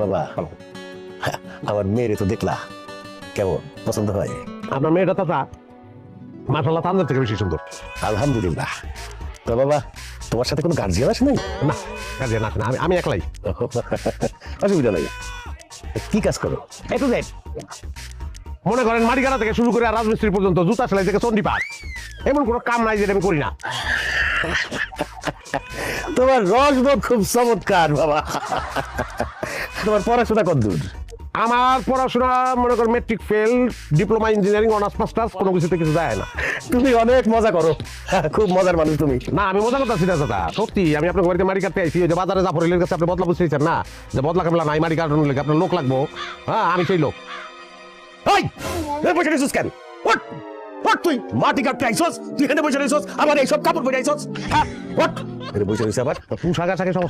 বাবা আমার মেয়েরে তো দেখলা, কেমন পছন্দ হয়? আপনার মেয়েটা চাচা মাশাআল্লাহ তাদের থেকে বেশি সুন্দর। আলহামদুলিল্লাহ। তো বাবা তোমার সাথে কোনো গার্জিয়ান আসে নাই? না কাজে না না, আমি একলাই। অসুবিধা নাই। কি কাজ করো? এই তো দেখ, মনে করেন মাটিকাটা থেকে শুরু করে রাজমিস্ত্রি পর্যন্ত, জুতা সেলাই থেকে চন্ডিপাঠ, এমন কোনো কাম নাই যেটা আমি করি না। তোমার রসবোধ খুব চমৎকার বাবা। তোমার পড়াশোনা কতদূর? আমার পড়াশোনা মনে করেন matric fail, diploma engineering, honours masters, কোনো কিছুতে কিছু যায় না। তুমি অনেক মজা করো, খুব মজার মানুষ তুমি। না আমি মজা করতেছি না দাদা, সত্যি। আমি আপনার বাড়িতে মাটি কাটতে আইছি, ওই যে বাজারে জাফরের কাছে আপনি বদলা বুঝতেছেন না, যে বদলা কামলা নাই, মাটি কাটানোর লেগে আপনার লোক লাগবো। হ্যাঁ আমি সেই লোক। এই, এই বসে রইছিস কেন? ওঠ, ওঠ তুই। মাটি কাটতে আইছস, তুই এখানে বসে রইছস, আবার এইসব কাপড় পরে আইছস। হ্যাঁ, ওঠ। এখানে বসে রইছিস আবার। পোশাক আশাকে সমস্যা